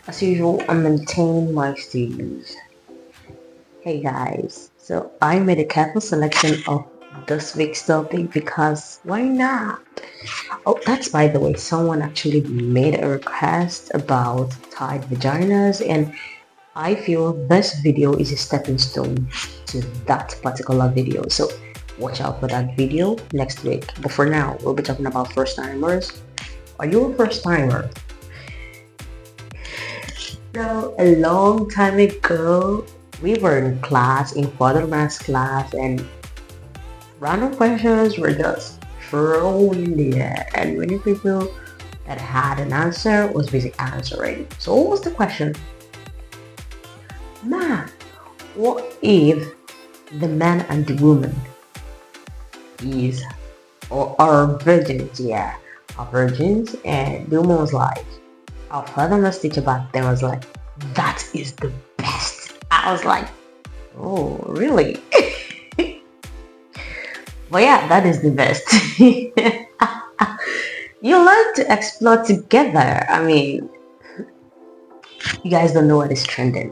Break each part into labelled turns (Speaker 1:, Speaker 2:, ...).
Speaker 1: As usual, I'm maintaining my steez. Hey guys, so I made a careful selection of this week's topic because why not? Oh, that's by the way, someone actually made a request about tied vaginas, and I feel this video is a stepping stone to that particular video. So watch out for that video next week. But for now, we'll be talking about first timers. Are you a first timer? So a long time ago, we were in class, in further math class, and random questions were just thrown in the air, and many people that had an answer was busy answering. So what was the question? Man, what if the man and the woman is or are virgins? Yeah, are virgins, and the woman was like, our father must teach back then was like, that is the best. I was like, oh, really? But yeah, that is the best. You learn to explore together. I mean, you guys don't know what is trending.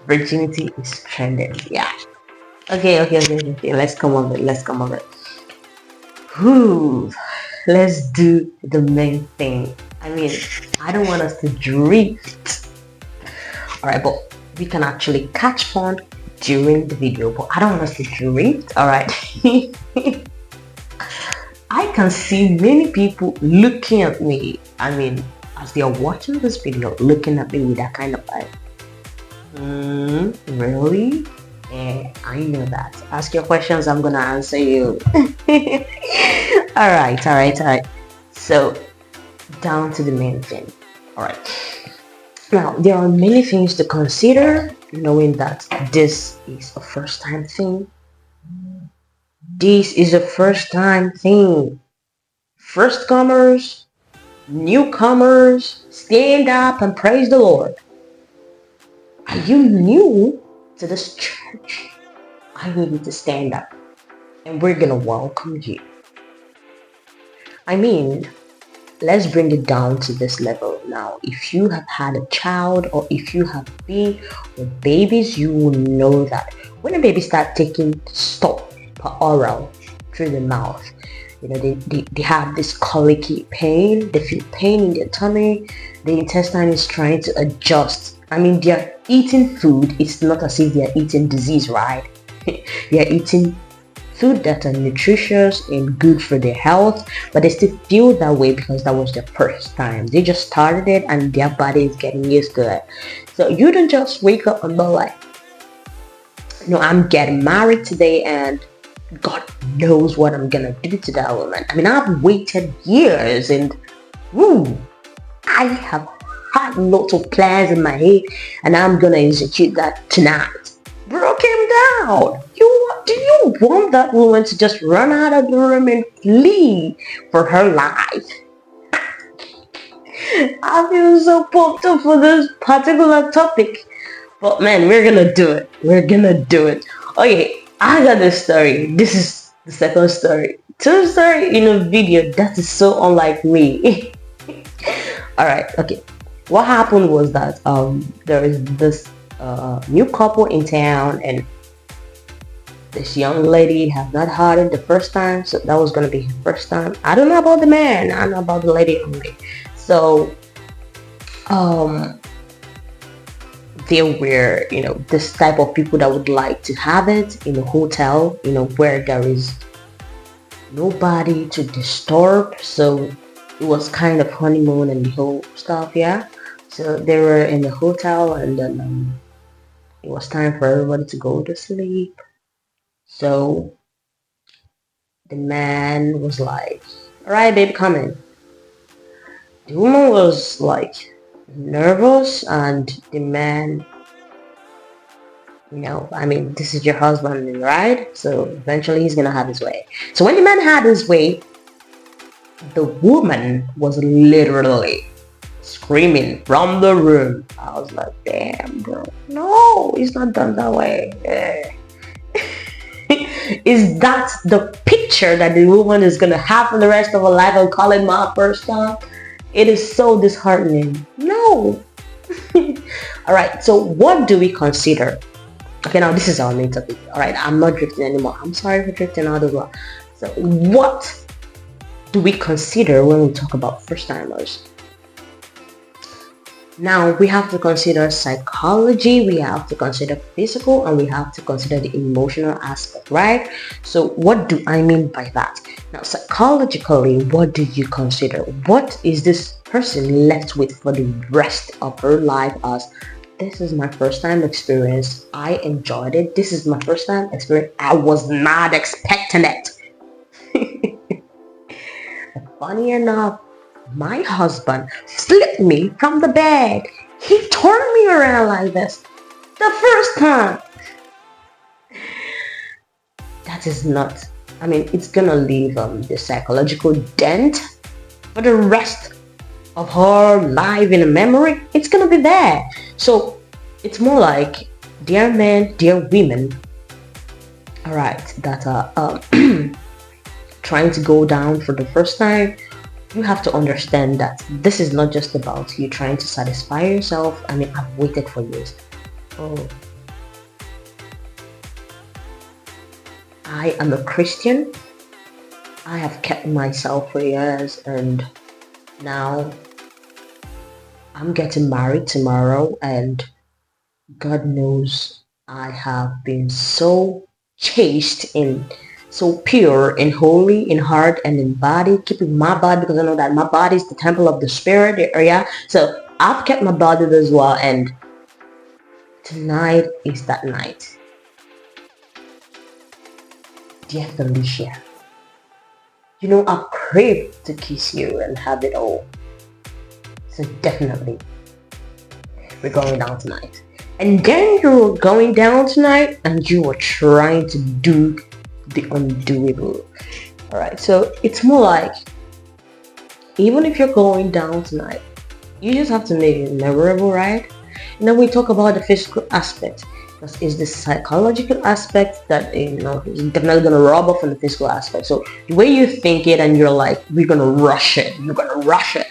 Speaker 1: Virginity is trending. Yeah. Okay. Let's come on it. Let's come on it. Whew. Let's do the main thing. I mean, I don't want us to drift. Alright, but we can actually catch fun during the video, but I don't want us to drift. Alright. I can see many people looking at me. I mean, as they are watching this video, looking at me with that kind of like, really? Yeah, I know that. Ask your questions, I'm gonna answer you. Alright. So, down to the main thing. Alright. Now, there are many things to consider, knowing that this is a first time thing. This is a first time thing. First comers, newcomers, stand up and praise the Lord. Are you new to this church? I need you to stand up and we're gonna welcome you. I mean, let's bring it down to this level now. If you have had a child or if you have been with babies, you will know that when a baby starts taking stop per oral through the mouth, you know, they have this colicky pain, they feel pain in their tummy, the intestine is trying to adjust. I mean, they're eating food, it's not as if they're eating disease, right? They're eating food that are nutritious and good for their health, but they still feel that way because that was their first time. They just started it and their body is getting used to it. So you don't just wake up and be like, no, I'm getting married today and God knows what I'm gonna do to that woman. I mean, I've waited years and I have had lots of plans in my head and I'm gonna execute that tonight. Bro, calm down. Do you want that woman to just run out of the room and flee for her life? I feel so pumped up for this particular topic. But man, we're gonna do it. Okay, I got this story. This is the second story. Two story in a video. That is so unlike me. Alright, okay. What happened was that there is this new couple in town and this young lady has not had it the first time, so that was gonna be her first time. I don't know about the man, I know about the lady only. So there were, you know, this type of people that would like to have it in a hotel, you know, where there is nobody to disturb. So it was kind of honeymoon and the whole stuff, yeah. So they were in the hotel and then it was time for everybody to go to sleep. So the man was like, alright babe, come in. The woman was like nervous and the man, you know, I mean, this is your husband, right? So eventually he's gonna have his way. So when the man had his way, the woman was literally screaming from the room. I was like, damn bro, no, it's not done that way. Is that the picture that the woman is gonna have for the rest of her life and call it my first time? It is so disheartening. No. All right, so what do we consider? Okay, now this is our main topic. All right, I'm not drifting anymore. I'm sorry for drifting out as well. So, what do we consider when we talk about first timers? Now, we have to consider psychology, we have to consider physical, and we have to consider the emotional aspect, right? So, what do I mean by that? Now, psychologically, what do you consider? What is this person left with for the rest of her life as this is my first time experience. I enjoyed it. This is my first time experience. I was not expecting it. Funny enough, my husband flipped me from the bed. He turned me around like this. The first time. That is not, I mean, it's gonna leave the psychological dent for the rest of her life in a memory. It's gonna be there. So it's more like, dear men, dear women, all right, that are trying to go down for the first time. You have to understand that this is not just about you trying to satisfy yourself. I mean, I've waited for years. Oh, I am a Christian. I have kept myself for years, and now I'm getting married tomorrow, and God knows I have been so chaste in so pure and holy in heart and in body, keeping my body, because I know that my body is the temple of the spirit area. So I've kept my body as well, and tonight is that night. Dear Felicia, you know I crave to kiss you and have it all. So definitely, we're going down tonight. And then you're going down tonight and you are trying to do the undoable. Alright, so it's more like, even if you're going down tonight, you just have to make it memorable, right? And then we talk about the physical aspect. Because it's the psychological aspect that, is definitely going to rub off on the physical aspect. So the way you think it and you're like, we're going to rush it. You're going to rush it.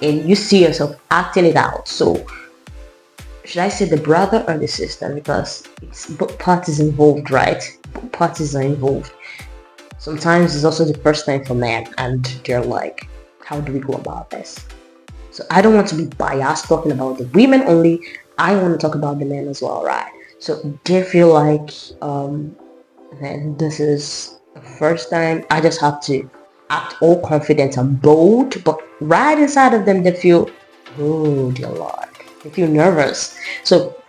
Speaker 1: And you see yourself acting it out. So should I say the brother or the sister? Because it's both parties involved, right? Both parties are involved. Sometimes it's also the first time for men, and they're like, how do we go about this? So I don't want to be biased talking about the women only. I want to talk about the men as well, right? So they feel like, man, this is the first time. I just have to act all confident and bold, but right inside of them, they feel, oh dear Lord. They feel nervous. So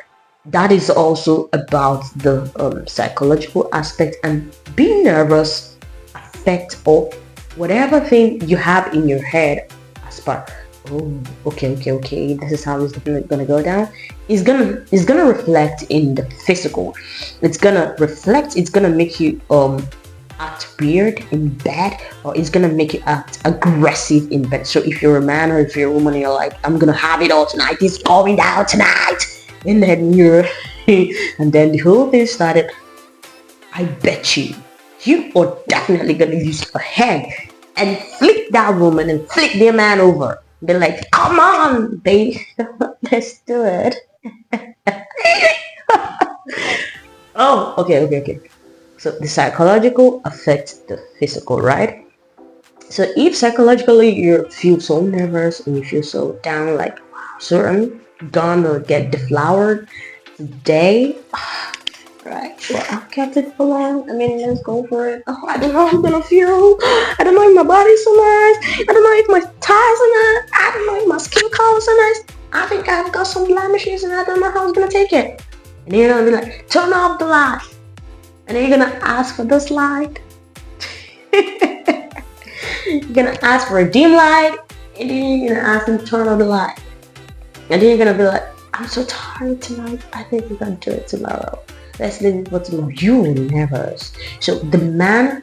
Speaker 1: that is also about the psychological aspect, and being nervous affects or whatever thing you have in your head as per, oh, okay, this is how it's gonna go down. It's gonna reflect in the physical. It's gonna make you act weird in bed, or it's gonna make you act aggressive in bed. So if you're a man or if you're a woman and you're like, I'm gonna have it all tonight, it's going down tonight, and then and then the whole thing started, I bet you are definitely gonna use your head and flick that woman and flick their man over. Be like, come on, baby, let's do it. Oh, okay. So the psychological affects the physical, right? So if psychologically you feel so nervous and you feel so down, like, wow, so I'm gonna get deflowered today. Right. Well, I've kept it for long. I mean, let's go for it. Oh, I don't know how I'm gonna feel. I don't know if my body's so nice. I don't know if my thighs are nice. I don't know if my skin color's so nice. I think I've got some blemishes and I don't know how I'm gonna take it. And then you're gonna be like, turn off the light. And then you're gonna ask for this light. You're gonna ask for a dim light. And then you're gonna ask them to turn on the light. And then you're gonna be like, I'm so tired tonight. I think we're gonna do it tomorrow. Let's leave it for tomorrow. You will never. So the man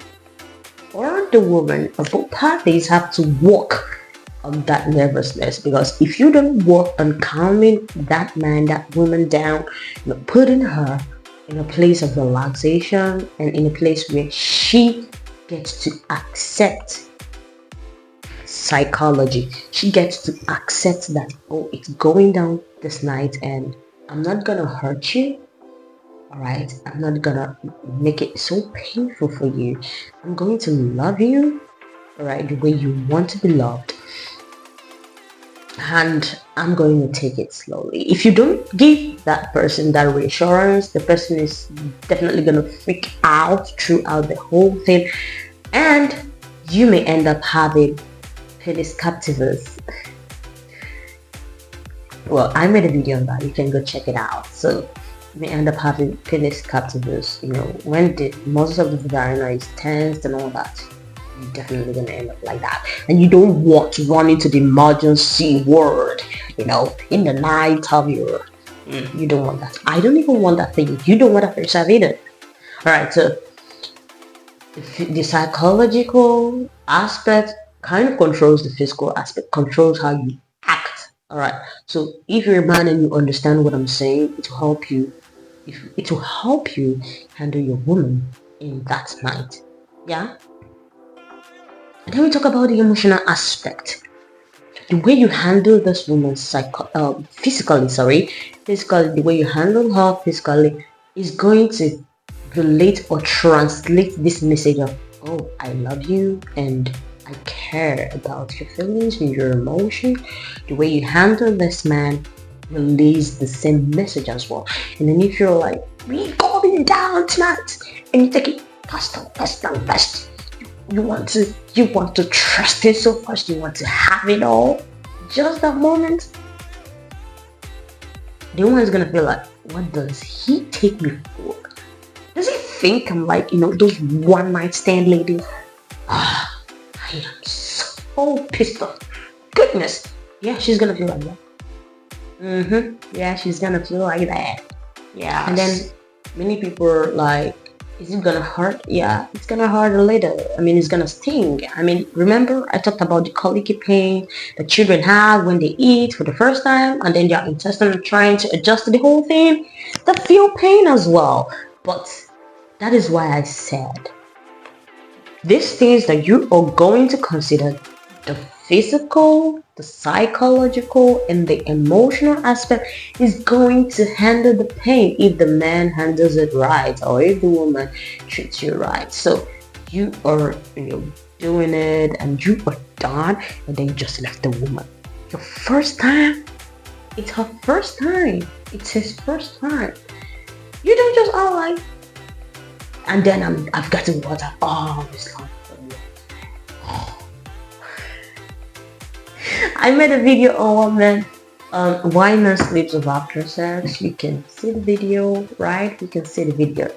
Speaker 1: or the woman or both parties have to work on that nervousness, because if you don't work on calming that man, that woman down, putting her in a place of relaxation and in a place where she gets to accept psychology. She gets to accept that, oh, it's going down this night and I'm not gonna hurt you. All right, I'm not gonna make it so painful for you. I'm going to love you, all right, the way you want to be loved, and I'm going to take it slowly. If you don't give that person that reassurance, the person is definitely gonna freak out throughout the whole thing, and you may end up having penis captivus. Well, I made a video on that. You can go check it out. So you may end up having penis captivus. When the muscles of the vagina is tensed and all that, you're definitely gonna end up like that. And you don't want to run into the emergency ward, in the night of your. You don't want that. I don't even want that thing. You don't want that for yourself either. All right. So the psychological aspect kind of controls the physical aspect, controls how you act. All right. So if you're a man and you understand what I'm saying, it will help you. It will help you handle your woman in that night. Yeah. And then we talk about the emotional aspect. The way you handle this woman physically, the way you handle her physically is going to relate or translate this message of, oh, I love you and I care about your feelings and your emotion. The way you handle this man relays the same message as well. And then if you're like, we going down tonight, and you take it fast, you want to trust it so much, you want to have it all, just that moment, the woman's gonna feel like, what does he take me for? Does he think I'm like, those one night stand ladies? I am so pissed off. Goodness. Yeah, she's gonna feel like that. Yeah, she's gonna feel like that. Yeah. And then many people are like, is it gonna hurt? Yeah, it's gonna hurt a little. It's gonna sting. Remember I talked about the colicky pain that children have when they eat for the first time, and then their intestines are trying to adjust to the whole thing. They feel pain as well. But that is why I said these things that you are going to consider: the physical, the psychological, and the emotional aspect is going to handle the pain if the man handles it right, or if the woman treats you right. So you are doing it and you are done, and then you just left the woman. Your first time, it's her first time, it's his first time. You don't just all like, and then I've got to water all this long. I made a video on why men sleeps after sex. You can see the video, right? You can see the video.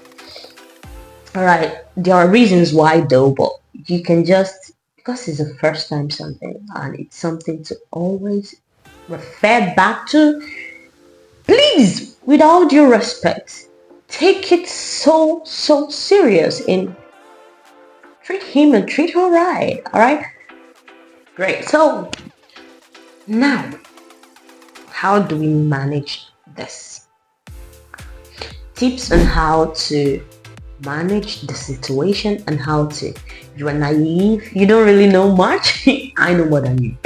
Speaker 1: Alright, there are reasons why though, but you can just, because it's a first time something and it's something to always refer back to, please, with all due respect, take it so serious and treat him and treat her right. Alright? Great. So now, how do we manage this? Tips on how to manage the situation and how to, you are naive, you don't really know much. I know more than you.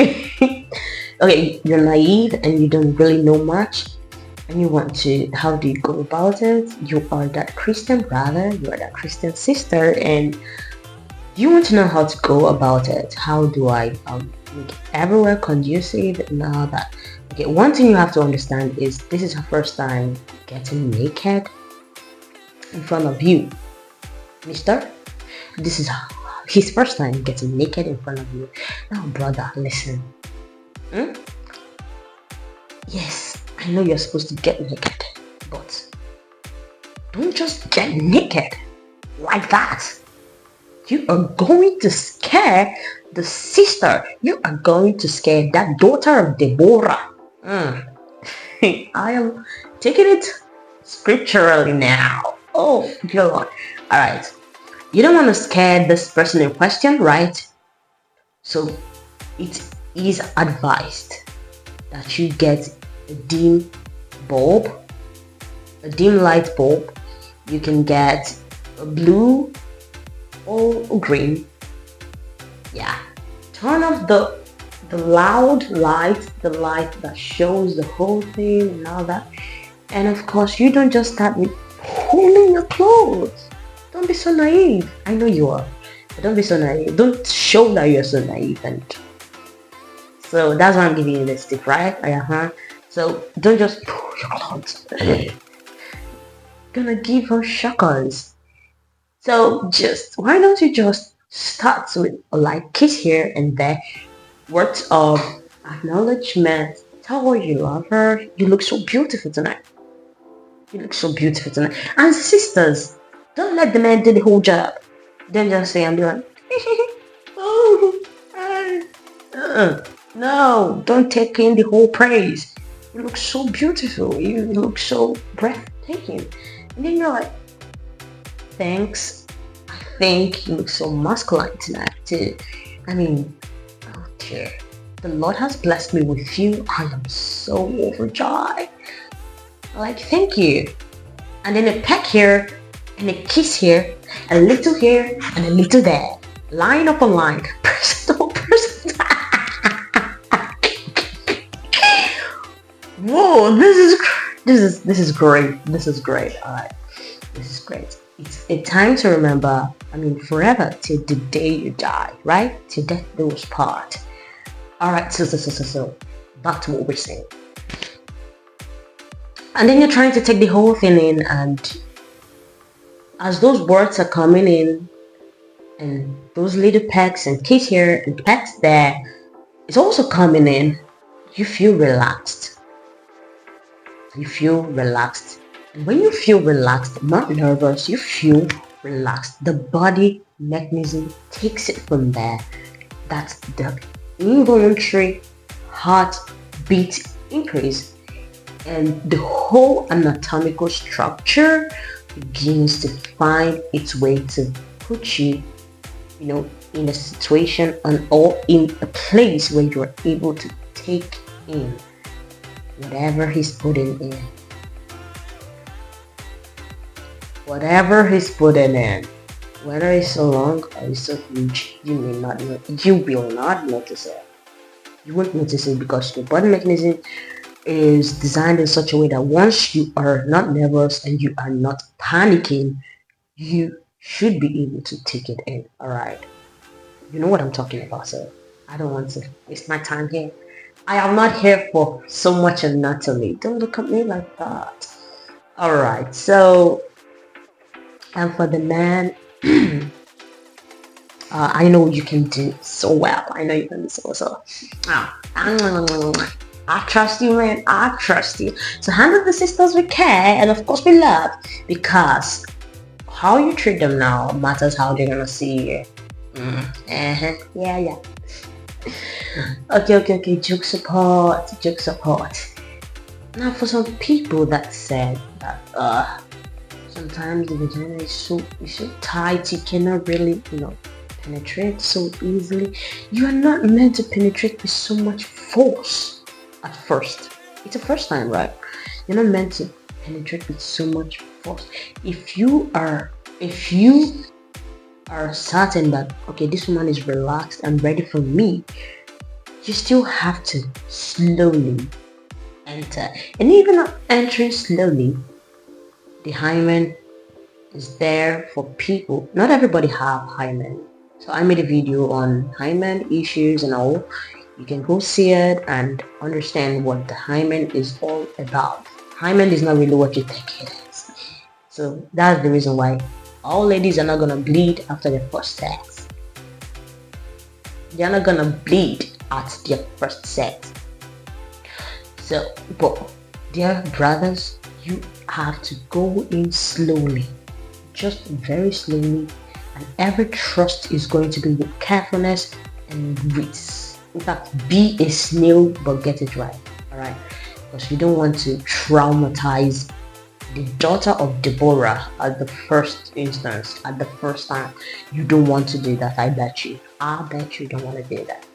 Speaker 1: Okay, you're naive and you don't really know much, and you want to, how do you go about it? You are that Christian brother, you are that Christian sister, and you want to know how to go about it. How do I make everywhere conducive and all that? Okay, one thing you have to understand is this is her first time getting naked in front of you, mister. This is his first time getting naked in front of you. Now, brother, listen. Yes, I know you're supposed to get naked, but don't just get naked like that. You are going to scare the sister. You are going to scare that daughter of Deborah. I am taking it scripturally now. Oh, dear Lord. Alright. You don't want to scare this person in question, right? So it is advised that you get a dim bulb, a dim light bulb. You can get a blue or green. Yeah. Turn off the loud light, the light that shows the whole thing and all that. And of course, you don't just start with pulling your clothes. Don't be so naive. I know you are, but don't be so naive. Don't show that you're so naive. And so that's why I'm giving you this tip, right? So don't just pull your clothes. Gonna give her shockers. So just why don't you just start with a light kiss here and there, words of acknowledgement. Tell her you love her. You look so beautiful tonight. You look so beautiful tonight. And sisters, don't let the man do the whole job. Then just say I'm doing. Oh, no, don't take in the whole praise. You look so beautiful. You look so breathtaking. And then you're like, thanks. I think you look so masculine tonight too. I mean, oh dear. The Lord has blessed me with you. I am so overjoyed. Like, thank you. And then a peck here, and a kiss here, a little here, and a little there. Line upon line. Person to person. Whoa, this is great. This is great. Alright. This is great. It's a time to remember, I mean forever till the day you die, right? Till death do us part. Alright, so back to what we're saying. And then you're trying to take the whole thing in, and as those words are coming in, and those little pecks and kiss here and pecks there, it's also coming in, you feel relaxed. You feel relaxed. And when you feel relaxed, not nervous, you feel relaxed. The body mechanism takes it from there. That's the involuntary heartbeat increase, and the whole anatomical structure begins to find its way to put you, in a situation or in a place where you are able to take in whatever he's putting in. Whatever he's putting in, whether it's so long or it's so huge, you will not notice it. You won't notice it because your body mechanism is designed in such a way that once you are not nervous and you are not panicking, you should be able to take it in. Alright. You know what I'm talking about, so I don't want to waste my time here. I am not here for so much anatomy. Don't look at me like that. Alright, so and for the man, I know you can do so well. I know you can do so. I trust you, man. I trust you. So handle the sisters with care and of course with love, because how you treat them now matters how they're gonna see you. Yeah. Okay. Joke support. Now for some people that said that sometimes the vagina is so tight you cannot really penetrate so easily. You are not meant to penetrate with so much force at first. It's the first time, right? You're not meant to penetrate with so much force. If you are certain that okay, this woman is relaxed and ready for me, you still have to slowly enter. And even entering slowly, the hymen is there for people. Not everybody have hymen. So I made a video on hymen issues and all. You can go see it and understand what the hymen is all about. Hymen is not really what you think it is. So that's the reason why all ladies are not gonna bleed after their first sex. They're not gonna bleed at their first sex. So, but dear brothers, you have to go in slowly, just very slowly, and every thrust is going to be with carefulness and grace. In fact, be a snail but get it right. Alright, because you don't want to traumatize the daughter of Deborah at the first instance, at the first time. You don't want to do that. I bet you don't want to do that.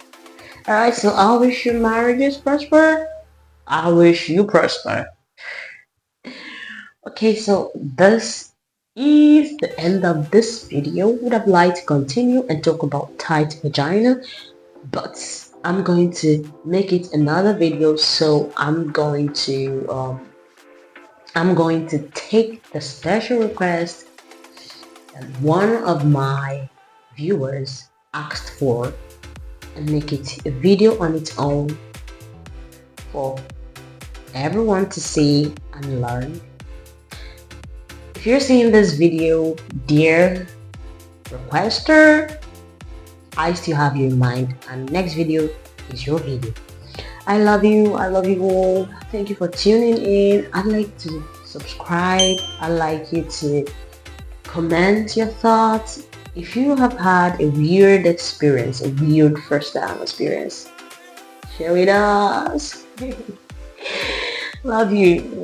Speaker 1: Alright, so I wish your marriages prosper. I wish you prosper. Okay, so this is the end of this video. Would have liked to continue and talk about tight vagina, but I'm going to make it another video. So I'm going to I'm going to take the special request that one of my viewers asked for and make it a video on its own for everyone to see and learn. If you're seeing this video, dear requester, I still have you in mind, and next video is your video. I love you all. Thank you for tuning in. I'd like to subscribe. I'd like you to comment your thoughts. If you have had a weird experience, a weird first time experience, share with us. Love you.